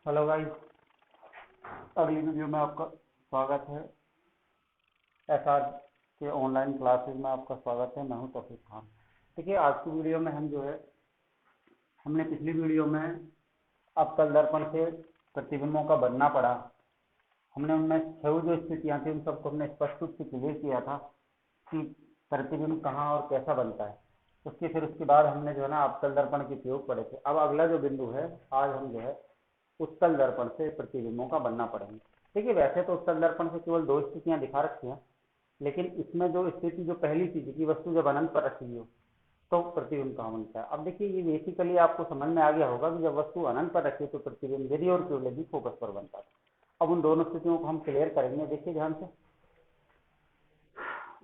Hello guys, अगली video में आपका स्वागत है। एसआर के ऑनलाइन क्लासेस में आपका स्वागत है। मैं हूं तौफीक खान। देखिए, आज की वीडियो में हम जो है हमने पिछली वीडियो में अवतल दर्पण से प्रतिबिंबों का बनना पड़ा। हमने उनमें 6 जो स्थितियां थी उन सबको हमने स्पष्ट रूप से क्लियर किया था कि प्रतिबिंब कहाँ और कैसा बनता है। उसके बाद हमने जो है ना अवतल दर्पण के प्रयोग पढ़े थे। अब अगला जो बिंदु है, आज हम जो है उत्तल दर्पण से प्रतिबिंबों का बनना पड़ेंगे। देखिए, वैसे तो उत्तल दर्पण से केवल 2 स्थितियां दिखा रखी हैं, लेकिन इसमें जो स्थिति जो पहली थी कि वस्तु जब अनंत पर रखी हो तो प्रतिबिंब कहाँ बनता है। अब देखिए, ये बेसिकली आपको समझ में आ गया होगा कि जब वस्तु अनंत पर रखी तो प्रतिबिंब यदि और केवल यदि फोकस पर बनता है। अब उन दोनों स्थितियों को हम क्लियर करेंगे। देखिए ध्यान से,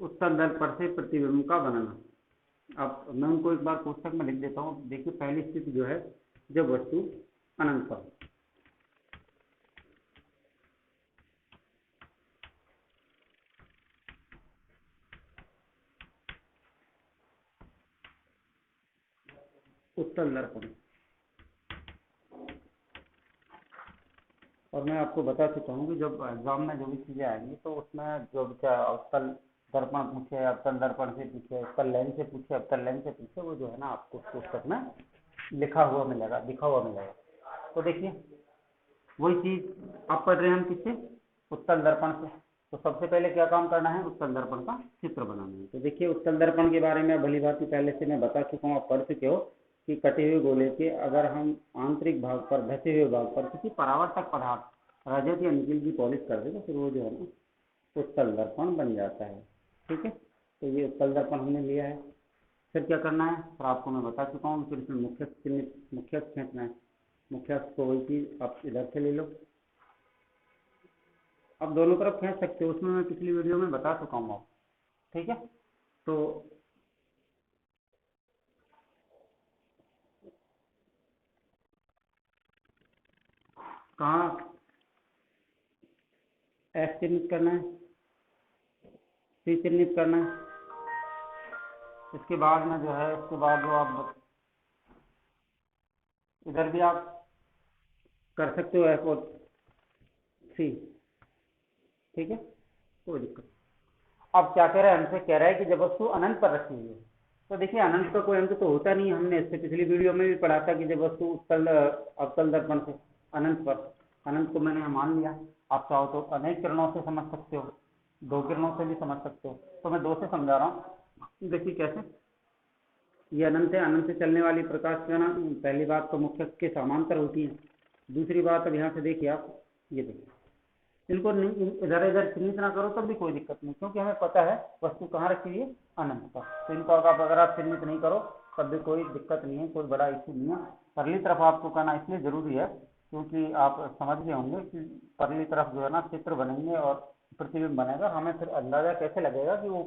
उत्तल दर्पण से प्रतिबिंब का बनना। अब मैं उनको एक बार पुस्तक में लिख देता हूँ। देखिए, पहली स्थिति जो है जब वस्तु अनंत पर, उत्तल दर्पण। और मैं आपको बता चुका हूँ कि जब एग्जाम में जो भी चीज़ें आएंगी तो उसमें जो भी अवतल दर्पण पूछे, अवतल दर्पण से पूछे, अवतल लेंस से पूछे, अवतल लेंस से पूछे, वो जो है ना आपको पुस्तक में लिखा हुआ मिलेगा, दिखा हुआ मिलेगा। तो देखिए, वही चीज़ आप पढ़ रहे हैं हम किससे, उत्तल दर्पण से। तो सबसे पहले क्या काम करना है, उत्तल दर्पण का चित्र बनाना है। तो देखिए, उत्तल दर्पण के बारे में भली भांति पहले से मैं बता चुका हूँ, आप पढ़ चुके हो कि कटे हुए गोले के अगर हम आंतरिक भाग पर, धसे हुए भाग पर किसी परावर्तक पदार्थ रजत या निकिल की पॉलिश कर दे तो फिर वो जो है ना उत्तल दर्पण बन जाता है। ठीक है, तो ये उत्तल दर्पण हमने लिया है। फिर क्या करना है, फिर आपको मैं बता चुका हूँ। फिर इसमें मुख्य खींचना है। मुख्य को वही चीज आप इधर से ले लो, आप दोनों तरफ खींच सकते हो, उसमें मैं पिछली वीडियो में बता चुका हूँ आप। ठीक है, तो कहाँ एस चिन्हित करना है, सी चिन्हित करना है। इसके बाद में जो है, इसके बाद जो आप इधर भी आप कर सकते हो एफ और सी। ठीक है, कोई दिक्कत। अब क्या कह रहा है हमसे, कह रहा है कि जब वस्तु अनंत पर रखी हुई है। तो देखिए, अनंत का कोई अंत तो होता नहीं। हमने इससे पिछली वीडियो में भी पढ़ा था कि जब वस्तु उत्तल अवतल दर्पण से अनंत पर, अनंत को मैंने मान लिया। आप चाहो तो अनेक किरणों से समझ सकते हो, 2 किरणों से भी समझ सकते हो। तो मैं 2 से समझा रहा हूँ। देखिए कैसे, ये अनंत है, अनंत से चलने वाली प्रकाश का ना पहली बात तो मुख्य के समांतर होती है। दूसरी बात, अब यहाँ से देखिए आप, ये देखिए, इनको इधर इधर चिन्हित ना करो तब भी कोई दिक्कत नहीं, क्योंकि हमें पता है वस्तु कहाँ रखी हुई है, अनंत पर। तो इनको अगर आप चिन्हित नहीं करो तब भी कोई दिक्कत नहीं है, कोई बड़ा इशू नहीं है। परली तरफ आपको कहना इसलिए जरूरी है क्योंकि आप समझ गए होंगे कि परली तरफ जो है ना चित्र बनेंगे और प्रतिबिंब बनेगा। हमें फिर अंदाजा कैसे लगेगा कि वो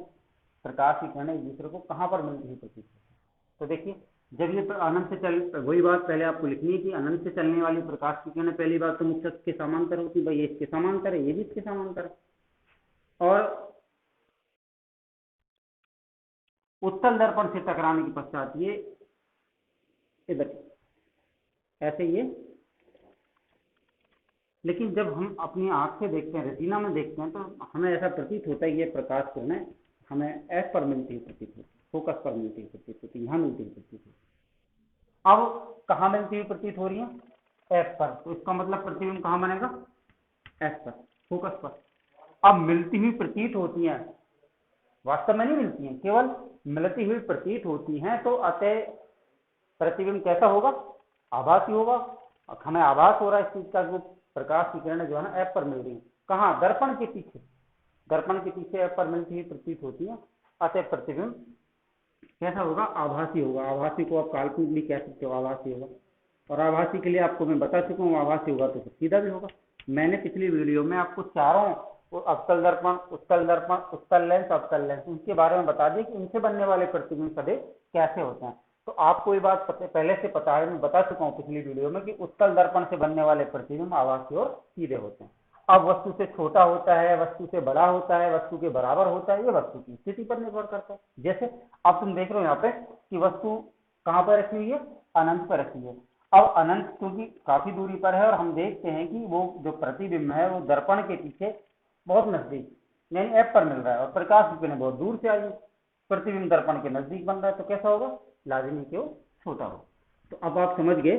प्रकाश की किरणें एक दूसरे को कहाँ पर मिलती है, प्रतीत होती है। तो देखिए, जब ये अनंत से चल, वही बात पहले आपको लिखनी है कि अनंत से चलने वाली प्रकाश की किरणें पहली बात तो मुख्य के समांतर होती है। भाई ये इसके समांतर है, ये भी इसके समांतर है। और उत्तल दर्पण से टकराने के पश्चात ये इधर ऐसे ये, लेकिन जब हम अपनी आंख से देखते हैं, रेटिना में देखते हैं, तो हमें ऐसा प्रतीत होता है कि ये प्रकाश किरणें हमें एफ पर मिलती है प्रतीत होती, फोकस पर मिलती है प्रतीत होती, यहाँ मिलती है प्रतीत होती। अब कहाँ मिलती हुई प्रतीत हो रही है, एफ पर। तो इसका मतलब प्रतिबिंब कहाँ बनेगा, एफ पर, फोकस पर। अब मिलती हुई प्रतीत होती हैं, वास्तव में नहीं मिलती हैं, केवल मिलती हुई प्रतीत होती हैं। तो अतः प्रतिबिंब कैसा होगा, आभासी होगा। हमें आभास हो रहा है इस चीज का कि प्रकाश की किरणें जो है ना एफ पर मिल रही है। कहाँ, दर्पण के पीछे, दर्पण के पीछे एफ पर मिलती हुई प्रतीत होती है। अतः प्रतिबिंब कैसा होगा, आभासी होगा। आभासी को आप काल्पनिक भी कह सकते हो, आभासी होगा। और आभासी के लिए आपको मैं बता चुका हूँ, आभासी होगा तो सीधा भी होगा। मैंने पिछली वीडियो में आपको चारों अवतल दर्पण, उत्तल दर्पण, उत्तल लेंस, अवतल लेंस, उनके बारे में बता दिया कि इनसे बनने वाले प्रतिबिंब सदैव कैसे होते हैं। तो आपको ये बात पहले से पता है, मैं बता चुका हूँ पिछली वीडियो में कि उत्तल दर्पण से बनने वाले प्रतिबिंब आभासी और सीधे होते हैं। अब वस्तु से छोटा होता है, वस्तु से बड़ा होता है, वस्तु के बराबर होता है, ये वस्तु की स्थिति पर निर्भर करता है। जैसे अब तुम देख रहे हो यहाँ पे कि वस्तु कहाँ पर रखी हुई है, अनंत पर रखी है। अब अनंत क्योंकि काफी दूरी पर है और हम देखते हैं कि वो जो प्रतिबिंब है वो दर्पण के पीछे बहुत नजदीक यानी एफ पर मिल रहा है और प्रकाश की किरणें बहुत दूर से आई है, प्रतिबिंब दर्पण के नजदीक बन रहा है, तो कैसा होगा, लाजिमी कि वो छोटा हो। तो अब आप समझ गए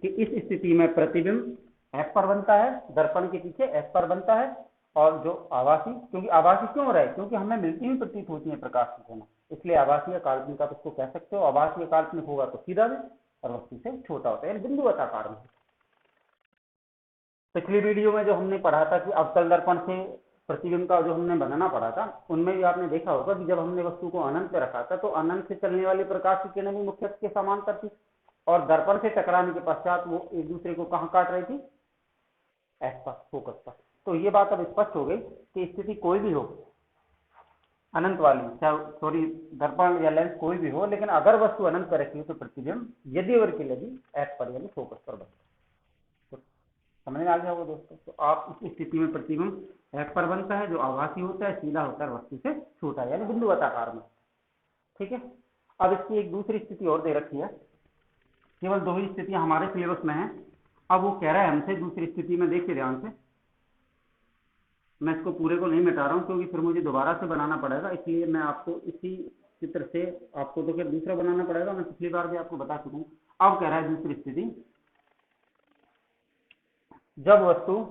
कि इस स्थिति में प्रतिबिंब एफ पर बनता है, दर्पण के पीछे एफ पर बनता है, और जो आभासी, क्योंकि आभासी क्यों हो रहा है, क्योंकि हमें मिलती हुई प्रतीत होती है प्रकाश की किरणें, इसलिए आभासी या काल्पनिक आप इसको कह सकते हो। आभासी या काल्पनिक होगा तो सीधा भी और वस्तु से छोटा होता है, बिंदुवत आकार में। पिछली वीडियो में जो हमने पढ़ा था कि अवतल दर्पण से प्रतिबिंब का जो हमने बनाना पढ़ा था, उनमें भी आपने देखा होगा कि जब हमने वस्तु को अनंत पे रखा था तो अनंत से चलने वाली प्रकाश की किरणें भी मुख्य के समांतर थी और दर्पण से टकराने के पश्चात वो एक दूसरे को कहाँ काट रही थी, एफ पर, फोकस पर। तो ये बात अब स्पष्ट हो गई कि स्थिति कोई भी हो अनंत वाली, चाहे सॉरी दर्पण या लेंस कोई भी हो, लेकिन अगर वस्तु अनंत पर रखी हो तो प्रतिबिंब यदि और के लिए एफ पर यानी फोकस पर बनता है। तो समझ में आ गया होगा दोस्तों। तो आप इस स्थिति में प्रतिबिंब एफ पर बनता है, जो आभासी होता है, सीधा होता है, वस्तु से छोटा यानी बिंदुवत आकार में। ठीक है। अब इसकी एक दूसरी स्थिति और दे रखी है, केवल दो ही स्थितियां हमारे सिलेबस में है। अब वो कह रहा है हमसे दूसरी स्थिति में, देखिए ध्यान से, मैं इसको पूरे को नहीं मिटा रहा हूं क्योंकि फिर मुझे दोबारा से बनाना पड़ेगा, इसलिए मैं आपको इसी चित्र से आपको तो फिर दूसरा बनाना पड़ेगा, मैं पिछली बार भी आपको बता चुका हूं। अब कह रहा है दूसरी स्थिति, जब वस्तु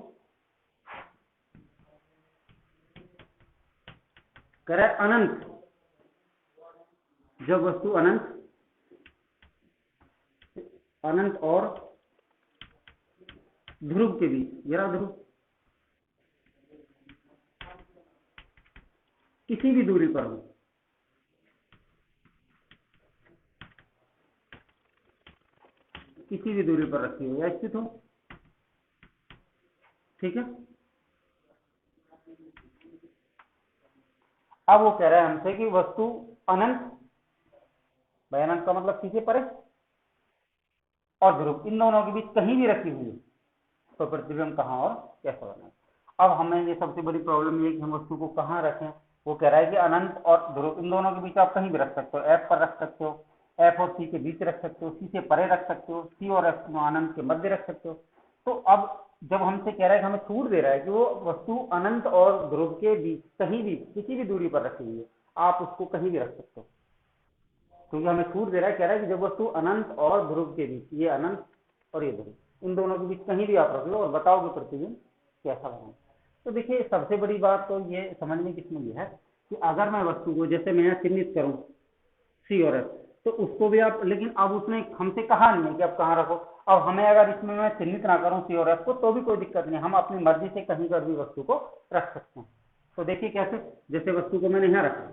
कह रहा है अनंत, जब वस्तु अनंत अनंत और ध्रुव के बीच, जरा ध्रुव किसी भी दूरी पर हो, किसी भी दूरी पर रखी हो या स्थित हो। ठीक है। अब वो कह रहा है हमसे कि वस्तु अनंत, भाई अनंत का मतलब पीछे परे, और ध्रुव, इन दोनों के बीच कहीं भी रखी हुई है, तो प्रतिबिंब कहाँ और कैसा बना। अब हमें ये सबसे बड़ी प्रॉब्लम ये है कि हम वस्तु को कहाँ रखें। वो कह रहा है कि अनंत और ध्रुव इन दोनों के बीच आप कहीं भी रख सकते हो, एफ पर रख सकते हो, एफ और सी के बीच रख सकते हो, सी से परे रख सकते हो, सी और एफ अनंत के मध्य रख सकते हो। तो अब जब हमसे कह रहा है कि हमें छूट दे रहा है कि वो वस्तु अनंत और ध्रुव के बीच कहीं भी किसी भी दूरी पर रखी हुई है, आप उसको कहीं भी रख सकते हो, क्योंकि हमें छूट दे रहा है। कह रहा है कि जब वस्तु अनंत और ध्रुव के बीच, ये अनंत और ये ध्रुव, इन दोनों के बीच कहीं भी आप रख लो और बताओ कि प्रतिबिंब कैसा बना। तो देखिए सबसे बड़ी बात तो ये समझने की इसमें यह है कि अगर मैं वस्तु को जैसे मैं यहाँ चिन्हित करूं सी और एफ, तो उसको भी आप, लेकिन अब उसने हमसे कहा नहीं है कि आप कहाँ रखो। अब हमें अगर इसमें मैं चिन्हित ना करूं सी और एफ को तो भी कोई दिक्कत नहीं, हम अपनी मर्जी से कहीं पर भी वस्तु को रख सकते हैं। तो देखिए कैसे, जैसे वस्तु को मैंने यहाँ रखा,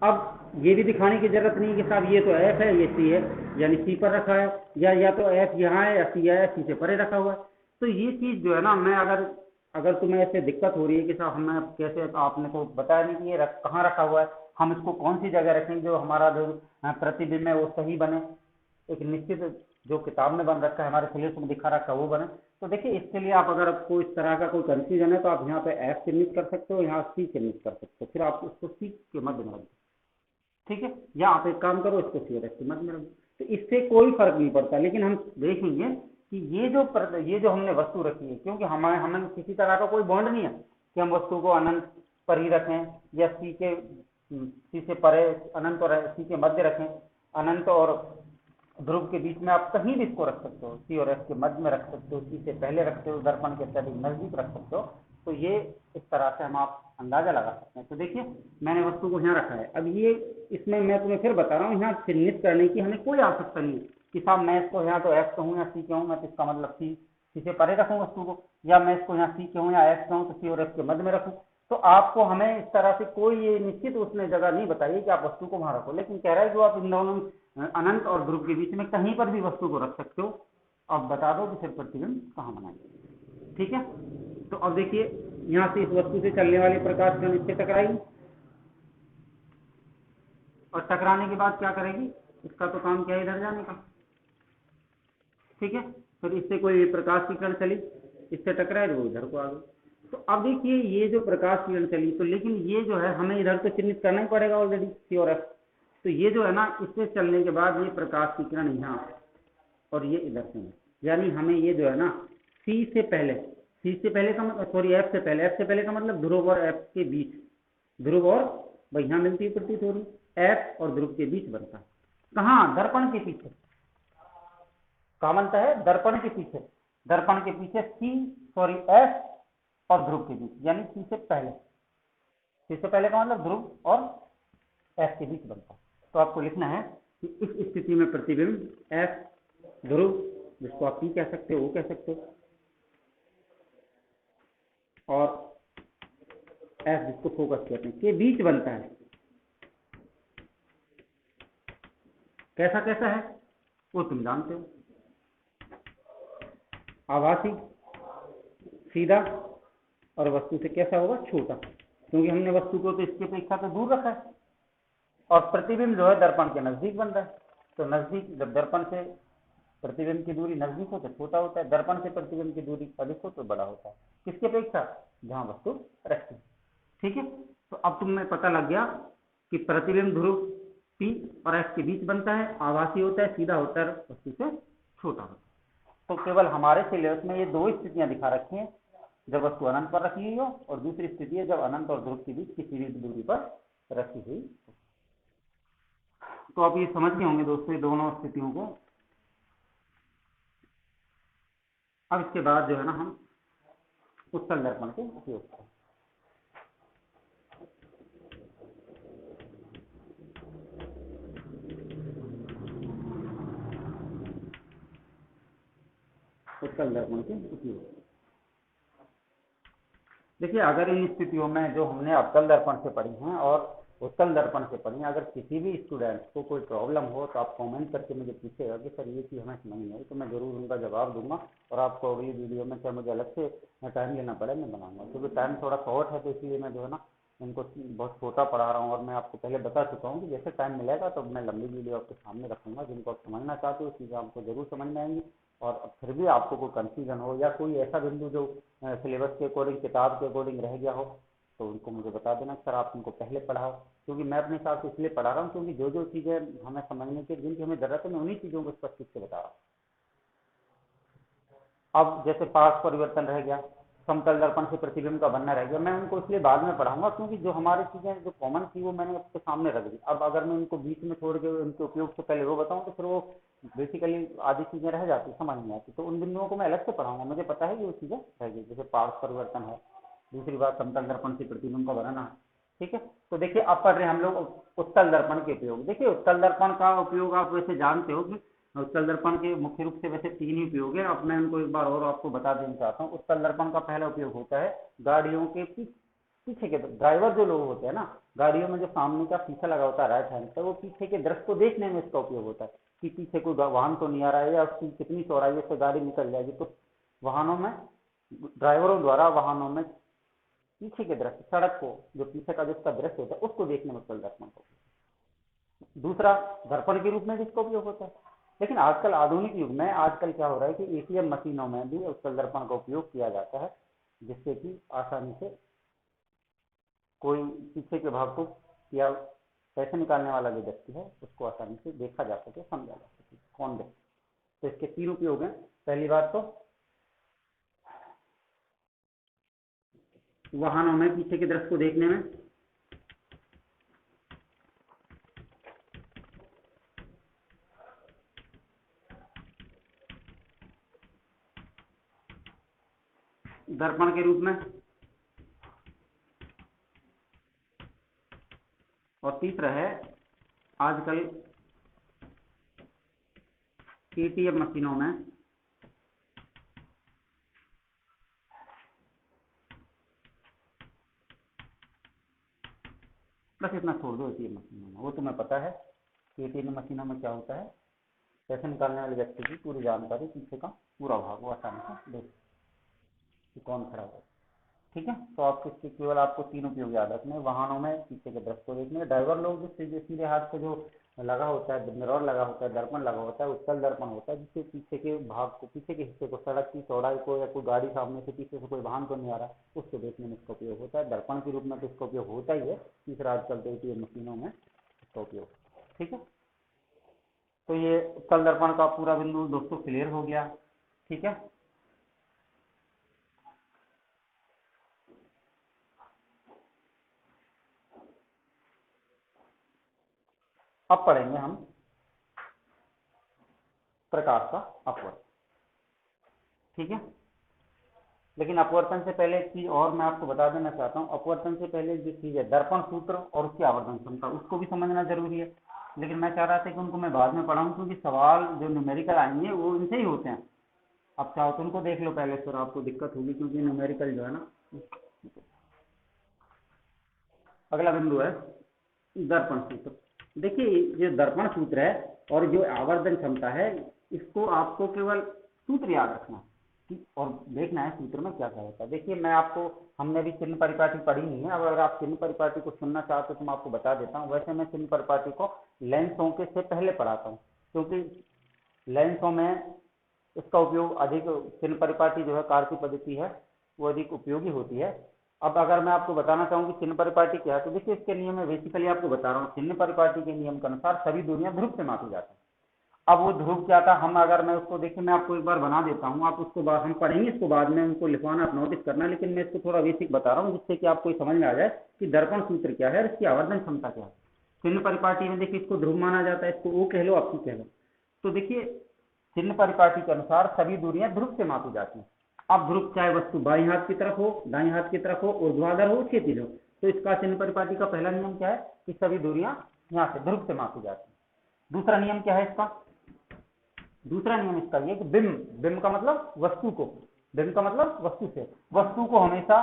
अब ये भी दिखाने की जरूरत नहीं कि साहब ये तो एफ है ये सी है, यानी सी पर रखा है, या तो एफ यहाँ है या सी है, सी से परे रखा हुआ है। तो ये चीज जो है ना, मैं अगर तुम्हें ऐसे दिक्कत हो रही है कि साहब हमें कैसे, आपने तो बताया नहीं कि ये कहाँ रखा हुआ है, हम इसको कौन सी जगह रखेंगे जो हमारा जो प्रतिबिंब है वो सही बने, एक निश्चित जो किताब में बन रखा है, हमारे सिलेबस में दिखा रखा है वो बने। तो देखिए इसके लिए आप अगर आपको इस तरह का कोई कंफ्यूजन है तो आप यहाँ पे एफ चिन्हित कर सकते हो, यहाँ सी चिन्हित कर सकते हो, फिर आप इसको सी के मध्य में रख दो। ठीक है, या आप एक काम करो, इसको सी और एफ के मध्य में रख दो, तो इससे कोई फर्क नहीं पड़ता। लेकिन हम देखेंगे कि ये जो हमने वस्तु रखी है, क्योंकि हमें किसी तरह का कोई बॉन्ड नहीं है कि हम वस्तु को अनंत पर ही रखें या सी से परे, अनंत और सी के मध्य रखें, अनंत और ध्रुव के बीच में आप कहीं भी इसको रख सकते हो, सी और एफ के मध्य में रख सकते हो, सी से पहले रखते हो, दर्पण के अत्यधिक नजदीक रख सकते हो। तो ये इस तरह से हम आप अंदाजा लगा सकते हैं। तो देखिए मैंने वस्तु को यहाँ रखा है, अब ये इसमें मैं तुम्हें फिर बता रहा हूँ, यहाँ चिन्हित करने की हमें कोई आवश्यकता नहीं कि साहब मैं इसको यहाँ तो एफ कहूँ या सी कहूँ, मैं तो इसका मतलब सी से परे रखूँ वस्तु को, या मैं इसको यहाँ सी कहूँ या एफ कहूँ तो सी और एफ के मध्य में रखूँ। तो आपको हमें इस तरह से कोई ये निश्चित उसने जगह नहीं बताई कि आप वस्तु को वहां रखो, लेकिन कह रहा है जो आप इन दोनों अनंत और ध्रुव के बीच में कहीं पर भी वस्तु को रख सकते हो, अब बता दो कि फिर प्रतिबिंब कहाँ बनाएंगे। ठीक है, तो अब देखिए यहाँ से इस वस्तु से चलने वाली प्रकाश किरण इससे टकराएगी और टकराने के बाद क्या करेगी, इसका तो काम क्या है इधर जाने का। ठीक है, फिर इससे कोई प्रकाश की किरण चली, इससे टकराए वो इधर को आ गई। तो अब देखिए ये जो प्रकाश किरण चली, तो लेकिन ये जो है हमें इधर तो चिन्हित करना ही पड़ेगा ऑलरेडी सी और एफ। तो ये जो है ना, इससे चलने के बाद ये प्रकाश की किरण यहाँ और ये इधर से है, यानी हमें ये जो है ना सी से पहले का मतलब, सॉरी एफ से पहले का मतलब ध्रुव और एफ के बीच, ध्रुव और भाई यहाँ मिलती है प्रतीत हो रही, एफ और ध्रुव के बीच बनता है। कहाँ? दर्पण के पीछे। कहाँ बनता है? दर्पण के पीछे। दर्पण के पीछे एफ और ध्रुव के बीच, यानी सी से पहले का मतलब ध्रुव और एफ के बीच बनता है। तो आपको लिखना है कि इस स्थिति में प्रतिबिंब एफ, ध्रुव जिसको आप पी कह सकते हो, वो कह सकते हो, और एफ जिसको फोकस कहते हैं, के बीच बनता है। कैसा कैसा है वो तुम जानते हो, आभासी, सीधा, और वस्तु से कैसा होगा? छोटा, क्योंकि हमने वस्तु को तो इसके अपेक्षा तो दूर रखा है, और प्रतिबिंब जो है दर्पण के नजदीक बन रहा है। तो नजदीक, जब दर्पण से प्रतिबिंब की दूरी नजदीक हो तो छोटा होता है, दर्पण से प्रतिबिंब की दूरी अधिक हो तो बड़ा होता है। किसके अपेक्षा? जहां वस्तु रखती है। ठीक है, तो अब तुम्हें पता लग गया कि प्रतिबिंब ध्रुव पी और एफ के बीच बनता है, आभासी होता है, सीधा होता है, वस्तु से छोटा होता है। तो केवल हमारे सिलेबस में ये दो स्थितियां दिखा रखी हैं, जब वस्तु अनंत पर रखी हुई हो, और दूसरी स्थिति है जब अनंत और ध्रुव के बीच किसी भी दूरी पर रखी हुई। तो आप ये समझ गए होंगे दोस्तों दोनों स्थितियों को। अब इसके बाद जो है ना हम उत्तल दर्पण के उपयोग करें। उत्तल दर्पण के उपयोग, देखिए अगर इन स्थितियों में जो हमने अवतल दर्पण से पढ़ी हैं और उत्तल दर्पण से पढ़ी, अगर किसी भी स्टूडेंट को कोई प्रॉब्लम हो तो आप कमेंट करके मुझे पूछेगा कि सर ये चीज़ हमें समझ नहीं आई, तो मैं जरूर उनका जवाब दूंगा, और आपको अगली वीडियो में चाहे मुझे अलग से टाइम लेना पड़े मैं बनाऊंगा, क्योंकि टाइम थोड़ा शॉर्ट है, तो इसलिए मैं जो है ना इनको बहुत छोटा पढ़ा रहा हूँ। और मैं आपको पहले बता चुका हूँ कि जैसे टाइम मिलेगा तो मैं लंबी वीडियो आपके सामने रखूंगा, जिनको आप समझना चाहते हो चीज़ें आपको जरूर समझ में आएंगी। और फिर भी आपको कोई कंफ्यूजन हो या कोई ऐसा बिंदु जो सिलेबस के अकॉर्डिंग, किताब के अकॉर्डिंग रह गया हो, तो उनको मुझे बता देना सर आप उनको पहले पढ़ाओ, क्योंकि मैं अपने हिसाब से इसलिए पढ़ा रहा हूँ क्योंकि जो जो चीज़ें हमें समझने की, जिनकी हमें जरूरत है, मैं उन्हीं चीज़ों को स्पष्ट रूप से बता रहा हूँ। अब जैसे पार्श्व परिवर्तन रह गया, समतल दर्पण से प्रतिबिंब का बनना रह गया, मैं उनको इसलिए बाद में पढ़ाऊंगा क्योंकि जो हमारी चीजें जो कॉमन थी वो मैंने आपके सामने रख दी। अब अगर मैं उनको बीच में छोड़ के उनके उपयोग से पहले वो बताऊं तो फिर वो बेसिकली आधी चीजें रह जाती, समझ नहीं आती, तो उन बिंदुओं को मैं अलग से पढ़ाऊंगा। मुझे पता है कि वो चीजें रहेगी, जैसे पार्श्व परिवर्तन है, दूसरी बात समतल दर्पण से प्रतिबिंब का बनाना है। ठीक है, तो देखिए अब पढ़ रहे हैं हम लोग उत्तल दर्पण के उपयोग। देखिए उत्तल दर्पण का उपयोग आप वैसे जानते हो कि उत्तल दर्पण के मुख्य रूप से वैसे तीन ही उपयोग है। अब मैं उनको एक बार और आपको बता देना चाहता हूँ। उत्तल दर्पण का पहला उपयोग होता है गाड़ियों के पीछे के ड्राइवर जो लोग होते हैं ना, गाड़ियों में जो सामने का शीशा लगा होता है राइट हैंड पे, वो पीछे के दृश्य को देखने में इसका उपयोग होता है कि पीछे कोई वाहन तो नहीं आ रहा है या उसकी कितनी चौड़ाई से गाड़ी निकल जाएगी। तो वाहनों में, ड्राइवरों द्वारा वाहनों में पीछे के दृश्य, सड़क को जो पीछे का जिसका दृश्य होता है उसको देखने में उत्तल दर्पण का, दूसरा दर्पण के रूप में जिसका उपयोग होता है। लेकिन आजकल आधुनिक युग में आजकल क्या हो रहा है कि एटीएम मशीनों में भी उत्तल दर्पण का उपयोग किया जाता है, जिससे कि आसानी से कोई पीछे के भाग को या पैसे निकालने वाला जो व्यक्ति है उसको आसानी से देखा जा सके, समझा जा सके कौन व्यक्ति। तो इसके तीन उपयोग हैं। पहली बात तो वाहनों में पीछे के दृश्य को देखने में, दर्पण के रूप में, और तीसरा है आजकल एटीएम मशीनों में बस इतना छोड़ दो। एटीएम मशीनों में वो तुम्हें पता है कि एटीएम मशीनों में क्या होता है, पैसे निकालने वाले व्यक्ति की पूरी जानकारी, पीछे का पूरा भाग वो आसानी से देख कि कौन खड़ा हुआ। ठीक है, तो आपको इसके केवल आपको तीन उपयोग याद रखने, वाहनों में पीछे के दृश्य को देखने, ड्राइवर लोग जो सीधे हाथ को जो लगा होता है, मिरर लगा होता है, दर्पण लगा होता है, उत्तल दर्पण होता है, जिससे पीछे के भाग को, पीछे के हिस्से को, सड़क की चौड़ाई को, या कोई गाड़ी सामने से पीछे से कोई वाहन तो नहीं आ रहा, उसको देखने में इसका उपयोग होता है। दर्पण के रूप में तो इसका उपयोग होता ही है। तीसरा आजकल तो एटीएम मशीनों में इसका उपयोग। ठीक है, तो ये उत्तल दर्पण का पूरा बिंदु दोस्तों क्लियर हो गया। ठीक है। अब पढ़ेंगे हम प्रकाश का अपवर्तन, ठीक है। लेकिन अपवर्तन से पहले एक चीज और मैं आपको बता देना चाहता हूं। अपवर्तन से पहले जो चीज है दर्पण सूत्र और उसकी आवर्धन क्षमता, उसको भी समझना जरूरी है। लेकिन मैं चाह रहा था कि उनको मैं बाद में पढ़ाऊं, क्योंकि सवाल जो न्यूमेरिकल आएंगे वो इनसे ही होते हैं। अब चाहो तो उनको देख लो पहले, फिर आपको दिक्कत होगी, क्योंकि न्यूमेरिकल जो है ना। अगला बिंदु है दर्पण सूत्र। देखिए जो दर्पण सूत्र है और जो आवर्धन क्षमता है, इसको आपको केवल सूत्र याद रखना और देखना है सूत्र में क्या क्या होता है। देखिए मैं आपको, हमने अभी चिन्ह परिपाटी पढ़ी नहीं है। अब अगर आप चिन्ह परिपाटी को सुनना चाहते हो तो मैं आपको बता देता हूँ। वैसे मैं चिन्ह परिपाटी को लेंसों के से पहले पढ़ाता हूँ, क्योंकि लेंसों में इसका उपयोग अधिक, चिन्ह परिपाटी जो है कार्तीय पद्धति है वो अधिक उपयोगी होती है। अब अगर मैं आपको बताना चाहूँ कि चिन्ह परिपाटी क्या है, तो देखिए इसके नियम में बेसिकली आपको बता रहा हूँ। चिन्ह परिपाटी के नियम के अनुसार सभी दूरियां ध्रुव से मापी जाती है। अब वो ध्रुव क्या था, हम अगर मैं उसको देखिए मैं आपको एक बार बना देता हूँ, आप उसको बाद हम पढ़ेंगे, इसको बाद में उनको लिखवाना आप नोटिस करना। लेकिन मैं इसको थोड़ा बेसिक बता रहा हूँ जिससे कि आपको समझ में आ जाए कि दर्पण सूत्र क्या है और इसकी आवर्धन क्षमता क्या है। चिन्ह परिपाटी में देखिए इसको ध्रुव माना जाता है, इसको ओ कह लो, आप कह लो। तो देखिए चिन्ह परिपाटी के अनुसार सभी दूरियां ध्रुव से मापी जाती हैं। अब ध्रुव चाहे वस्तु बाईं हाथ की तरफ हो, दाईं हाथ की तरफ हो, ऊर्ध्वाधर हो, क्षैतिज हो, तो इसका चिन्ह परिपाटी का पहला नियम क्या है कि सभी दूरियां यहाँ से ध्रुव से मापी जाती हैं। दूसरा नियम क्या है इसका, दूसरा नियम इसका ये कि बिंब, बिंब का मतलब वस्तु को, बिंब का मतलब वस्तु से, वस्तु को हमेशा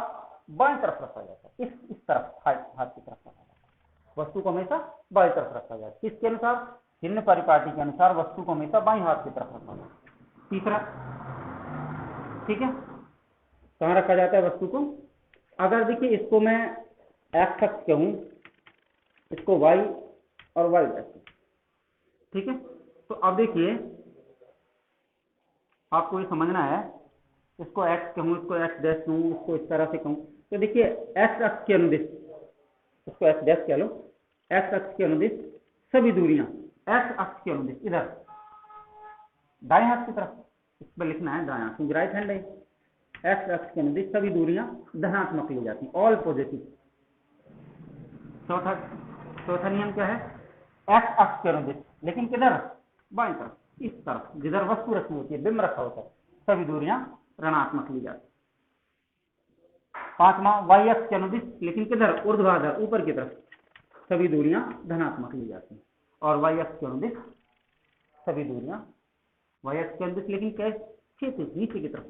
बाएं तरफ रखा जाता है, इस तरफ हाथ की तरफ रखा जाता है, वस्तु को हमेशा बाएं तरफ रखा जाता है। किसके अनुसार, चिन्ह परिपाटी के अनुसार वस्तु को हमेशा बाएं हाथ की तरफ रखा जाता है। तीसरा, ठीक है, कहां रखा जाता है वस्तु को। अगर देखिए इसको मैं एक्स अक्ष कहूं, इसको वाई और वाई अक्ष, ठीक है। तो अब देखिए आपको ये समझना है, इसको एक्स कहूं, इसको एक्स डैश कहूं, इसको इस तरह से कहूं, तो देखिए एक्स अक्ष के अनुदिश, इसको एक्स डैश कह लो, एक्स अक्ष के अनुदिश सभी दूरियां, एक्स अक्ष के अनुदिश इधर दाएं हाथ की तरफ, इस पर लिखना है दाएं, क्योंकि राइट हैंड है। एक्स अक्ष के अनुदिश सभी दूरियां धनात्मक ली जाती, ऑल पॉजिटिव। चौथा नियम क्या है, एक्स अक्ष के अनुदिश, लेकिन किधर, बाएं तरफ, इस तरफ जिधर वस्तु रखी होती है, बिंब रखा होता है, सभी दूरियां ऋणात्मक ली जाती। पांचवा, वाई अक्ष के अनुदिश, लेकिन किधर, ऊर्ध्वाधर, ऊपर की तरफ, सभी दूरियां धनात्मक ली जाती हैं। और वाई अक्ष के अनुदिश सभी दूरियां, वाई अक्ष के अनुदिश लेकिन कैसे, नीचे की तरफ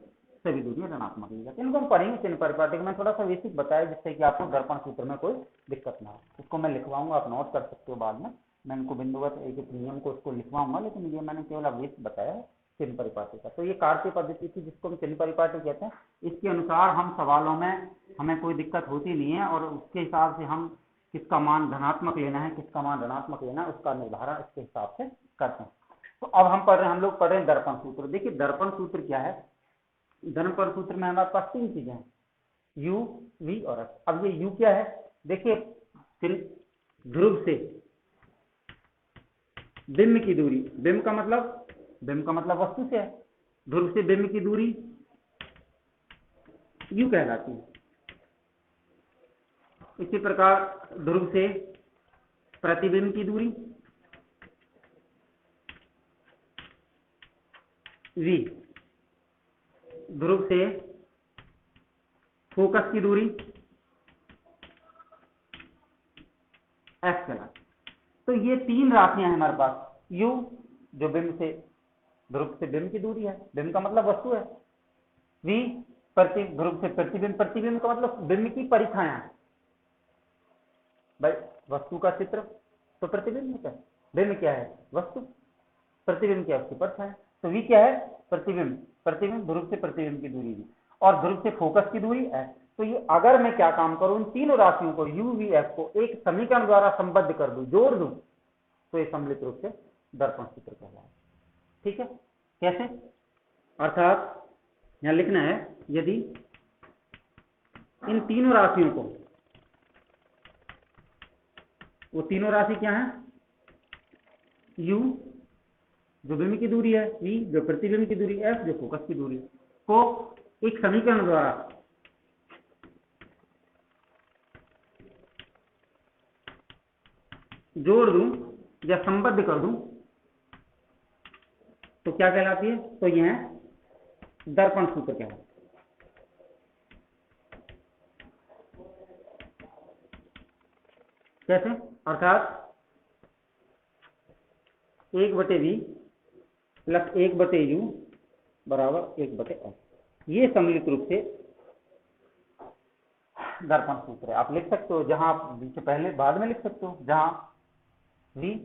सभी दूरियां ऋणात्मक ली जाती है। इनको हम पढ़ेंगे चिन्ह परिपाटी को, मैं थोड़ा सा बेसिक बताया जिससे कि आपको दर्पण सूत्र में कोई दिक्कत ना हो। इसको मैं लिखवाऊंगा, आप नोट कर सकते हो बाद में, मैं इनको बिंदुवत एक एक नियम को इसको लिखवाऊंगा, लेकिन ये मैंने केवल अवश्य बताया है चिन्ह परिपाटी का। तो ये कार्तीय पद्धति थी जिसको हम चिन्ह परिपाटी कहते हैं। इसके अनुसार हम सवालों में हमें कोई दिक्कत होती नहीं है, और उसके हिसाब से हम किसका मान धनात्मक लेना है, किसका मान ऋणात्मक लेना है, उसका निर्धारण इसके हिसाब से करते हैं। तो अब हम लोग पढ़ रहे हैं दर्पण सूत्र। देखिए दर्पण सूत्र क्या है, दर्पण सूत्र में हमारे पास तीन चीजें हैं, यू, वी और एस। अब ये यू क्या है, देखिए ध्रुव से बिंब की दूरी, बिंब का मतलब वस्तु से है, ध्रुव से बिंब की दूरी यू कहलाती है। इसी प्रकार ध्रुव से प्रतिबिंब की दूरी वी, ध्रुव से फोकस की दूरी एफ कहलाती। तो ये तीन राशियां हैं हमारे पास, यू जो बिंब से, ध्रुव से बिंब की दूरी है, बिंब का मतलब वस्तु है, वी ध्रुव से प्रतिबिंब, प्रतिबिंब का मतलब बिंब की परिछाया, भाई वस्तु का चित्र तो प्रतिबिंब क्या है, बिंब क्या है, वस्तु, प्रतिबिंब क्या है, उसकी परिछाया। तो वी क्या है, प्रतिबिंब, प्रतिबिंब ध्रुव से प्रतिबिंब की दूरी वी, और ध्रुव से फोकस की दूरी एफ। तो ये अगर मैं क्या काम करूं, इन तीनों राशियों को यू वी एफ को एक समीकरण द्वारा संबद्ध कर दूं, जोड़ दूं, तो ये सम्मिलित रूप से दर्पण सूत्र कहलाएगा। ठीक है, कैसे, अर्थात यहां लिखना है, यदि इन तीनों राशियों को, वो तीनों राशि क्या है, यू जो बिंब की दूरी है v, जो प्रतिबिंब की दूरी f, जो फोकस की दूरी को एक समीकरण द्वारा जोड़ दूं या संबद्ध कर दूं तो क्या कहलाती है? तो यह दर्पण सूत्र कहलाता है। कैसे? अर्थात 1/v प्लस 1/u बराबर 1/f, ये सम्मिलित रूप से दर्पण सूत्र है। आप लिख सकते हो, जहां आप v से पहले बाद में लिख सकते हो, जहां v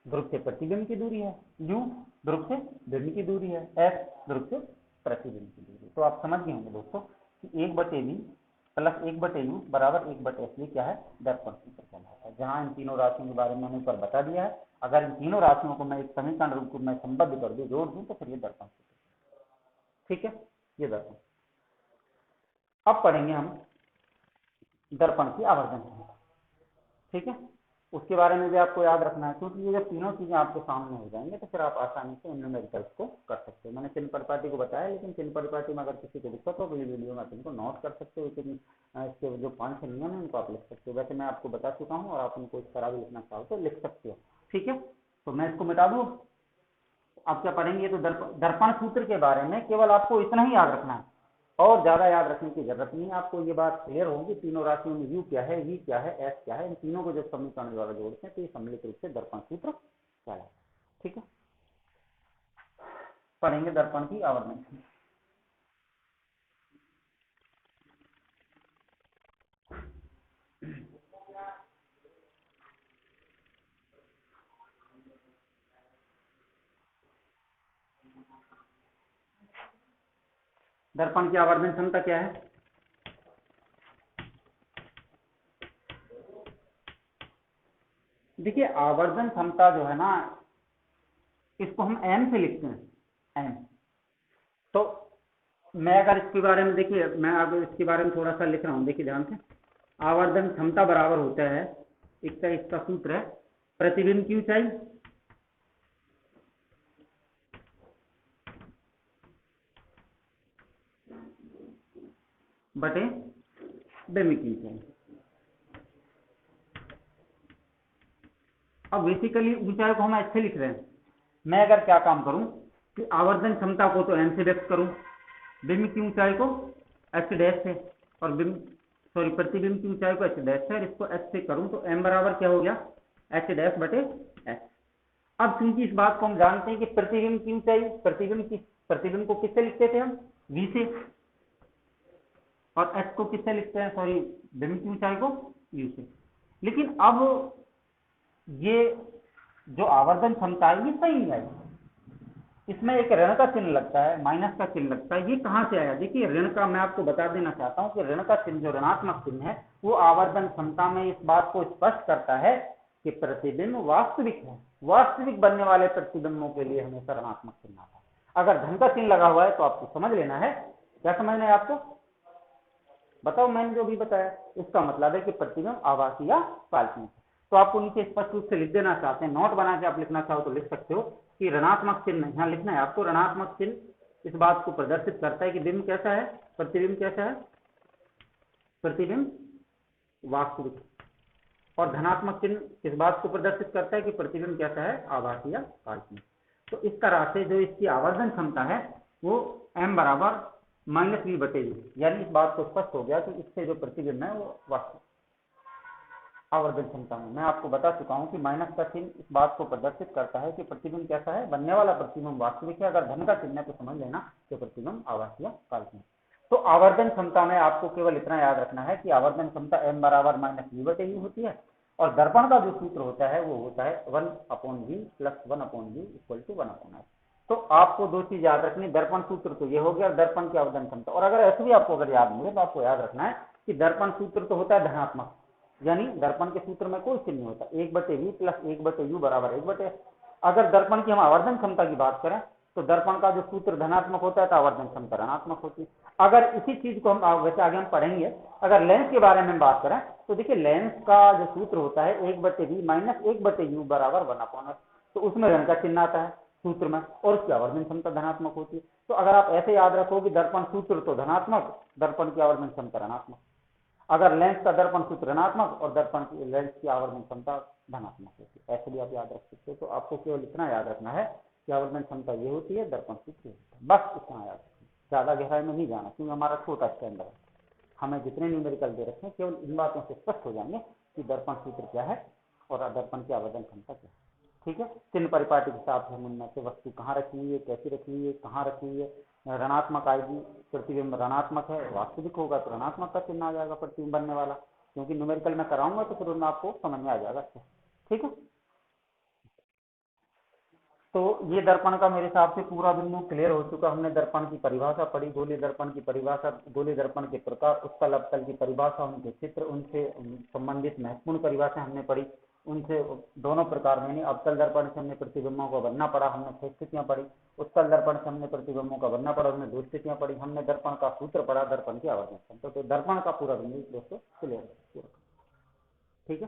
ध्रुव से प्रतिबिंब की दूरी है, u ध्रुव से बिंब की दूरी है, f ध्रुव से प्रतिबिंब की दूरी। तो आप समझ गए होंगे दोस्तों कि 1/v प्लस 1/u बराबर 1/f, ये क्या है? दर्पण सूत्र कहलाता है। जहां इन तीनों राशियों के बारे में मैंने ऊपर बता दिया है, अगर इन तीनों राशियों को मैं एक समीकरण रूप में संबद्ध कर दूं, जोड़ दूं, तो फिर ये दर्पण सूत्र। ठीक है, ये दर्पण। अब पढ़ेंगे हम दर्पण की आवर्धन क्षमता। ठीक है, उसके बारे में भी आपको याद रखना है, क्योंकि ये जब तीनों चीजें आपके सामने हो जाएंगे तो फिर आप आसानी से इन न्यूमेरिकल्स को कर सकते हो। मैंने चिन्ह परिपाटी को बताया, लेकिन चिन्ह परिपाटी में अगर किसी को दिक्कत हो तो ये वीडियो में आप इनको नोट कर सकते हो, लेकिन इसके जो 5 नियम है उनको आप लिख सकते हो। वैसे मैं आपको बता चुका हूँ और आप उनको इस तरह भी लिखना चाहो तो लिख सकते हो। ठीक है, तो मैं इसको मिटा दूँ। आप क्या पढ़ेंगे? तो दर्पण सूत्र के बारे में केवल आपको इतना ही याद रखना है, और ज्यादा याद रखने की जरूरत नहीं है। आपको ये बात क्लियर होगी, तीनों राशियों में u क्या है, v क्या है, s क्या है, इन तीनों को जब समीकरण द्वारा जोड़ते हैं तो ये सम्मिलित रूप से दर्पण सूत्र कहलाता है। ठीक है, पढ़ेंगे दर्पण की आवर्धन। दर्पण की आवर्धन क्षमता क्या है? देखिए, आवर्धन क्षमता जो है ना, इसको हम m से लिखते हैं, m। तो मैं अगर इसके बारे में, देखिए मैं अब इसके बारे में थोड़ा सा लिख रहा हूं, देखिए ध्यान से। आवर्धन क्षमता बराबर होता है, इसका सूत्र है प्रतिबिंब की ऊंचाई बटे बिंब की ऊंचाई। अब बेसिकली ऊंचाई को हम ऐसे लिख रहे हैं। मैं अगर क्या काम करूं कि आवर्धन क्षमता को तो m से व्यक्त करूं, बिंब की ऊंचाई को h डैश से, और प्रतिबिंब की ऊंचाई को h डैश से, और इसको h से करूं तो m बराबर क्या हो गया? h डैश बटे h। अब क्योंकि इस बात को हम जानते हैं कि प्रतिबिंब की ऊंचाई, प्रतिबिंब को किससे लिखते थे हम? v से, और h को किससे लिखते हैं? बिंब की ऊंचाई को u से। लेकिन अब ये जो आवर्धन क्षमता है ये सही नहीं आई, इसमें एक ऋण का चिन्ह लगता है, माइनस का चिन्ह लगता है। ये कहां से आया? देखिए, ऋण का मैं आपको बता देना चाहता हूं कि ऋण का चिन्ह, जो ऋणात्मक चिन्ह है, वो आवर्धन क्षमता में इस बात को स्पष्ट करता है कि प्रतिबिंब वास्तविक है। वास्तविक बनने वाले प्रतिबिंबों के लिए हमेशा ऋणात्मक चिन्ह आता है। अगर धन का चिन्ह लगा हुआ है तो आपको समझ लेना है। क्या समझना है आपको? बताओ, मैंने जो भी बताया इसका मतलब है कि प्रतिबिंब आभासी या काल्पनिक है। तो आपको नीचे स्पष्ट रूप से लिख देना चाहते हैं, नोट बना के आप लिखना चाहो तो लिख सकते हो कि ऋणात्मक चिन्ह यहाँ लिखना है आपको। ऋणात्मक चिन्ह इस बात को प्रदर्शित करता है कि बिंब कैसा है, प्रतिबिंब कैसा है, प्रतिबिंब वास्तविक। और धनात्मक चिन्ह इस बात को प्रदर्शित करता है कि प्रतिबिंब कैसा है, आभासी या काल्पनिक। तो इस तरह से जो इसकी आवर्धन क्षमता है वो m बराबर -v बटे u, यानी इस बात को स्पष्ट हो गया कि इससे जो प्रतिबिंब है वो वास्तविक आवर्धन क्षमता में। मैं आपको बता चुका हूं कि माइनस का चिन्ह इस बात को प्रदर्शित करता है कि प्रतिबिंब कैसा है, बनने वाला प्रतिबिंब वास्तविक है। अगर धन का चिन्ह है तो समझ लेना कि प्रतिबिंब आभासी या काल्पनिक। तो आवर्धन क्षमता में आपको केवल इतना याद रखना है कि आवर्धन क्षमता m बराबर -v बटे u होती है, और दर्पण का जो सूत्र होता है वो होता है 1/v plus 1/v equal to 1/f। तो आपको दो चीज याद रखनी, दर्पण सूत्र तो ये हो गया, दर्पण की आवर्धन क्षमता। और अगर ऐसे भी आपको अगर याद नहीं है तो आपको याद रखना है कि दर्पण सूत्र तो होता है धनात्मक, यानी दर्पण के सूत्र में कोई चिन्ह नहीं होता, 1/v प्लस 1/u बराबर 1/f। अगर दर्पण की हम आवर्धन क्षमता की बात करें तो दर्पण का जो सूत्र धनात्मक होता है तो आवर्धन क्षमता ऋणात्मक होती है। अगर इसी चीज को हम वैसे आगे हम पढ़ेंगे, अगर लेंस के बारे में बात करें तो देखिए लेंस का जो सूत्र होता है 1/v माइनस 1/u बराबर 1/f। तो उसमें धन का चिन्ह आता है सूत्र में, और उसकी आवर्धन क्षमता धनात्मक होती है। तो अगर आप ऐसे याद रखो कि दर्पण सूत्र तो धनात्मक, दर्पण की आवर्धन क्षमता ऋणात्मक, अगर लेंस का दर्पण सूत्र ऋणात्मक और दर्पण की लेंस की आवर्धन क्षमता धनात्मक होती है, ऐसे भी आप याद रख सकते हो। तो आपको केवल इतना याद रखना है कि आवर्धन क्षमता ये होती है, दर्पण सूत्र होता है, बस इतना याद रखना, ज्यादा गहराई में नहीं जाना, क्योंकि हमारा छोटा स्टैंडर्ड है। हमें जितने न्यूमेरिकल दे रखे हैं केवल इन बातों से स्पष्ट हो जाएंगे कि दर्पण सूत्र क्या है और दर्पण की आवर्धन क्षमता क्या है। ठीक है, चिन्ह परिपाटी के हिसाब से हम उनमें से वस्तु कहाँ रखी हुई है, कैसी रखी हुई है, कहाँ रखी हुई है। ऋणात्मक आएगी, प्रतिबिंब ऋणात्मक है, वास्तविक होगा तो ऋणात्मक का चिन्ह आ जाएगा प्रतिबिंब बनने वाला, क्योंकि न्यूमेरिकल में कराऊंगा तो फिर उनमें आपको समझ में आ जाएगा। ठीक है, तो ये दर्पण का मेरे हिसाब से पूरा बिंदु क्लियर हो चुका। हमने दर्पण की परिभाषा पढ़ी, गोलीय दर्पण की परिभाषा, गोलीय दर्पण के प्रकार, उत्तल अवतल की परिभाषा, उनके चित्र, उनसे संबंधित महत्वपूर्ण परिभाषा हमने पढ़ी। उनसे दोनों प्रकार में, अवतल दर्पण से हमने प्रतिबिंबों को बनना पड़ा, हमने 6 स्थितियां पढ़ी। उत्तल दर्पण से हमने प्रतिबिंबों का बनना पड़ा, हमने 2 स्थितियां पढ़ी। हमने दर्पण का सूत्र पढ़ा, दर्पण की आवर्धन क्षमता। तो दर्पण का पूरा बिंदु दोस्तों क्लियर। ठीक है।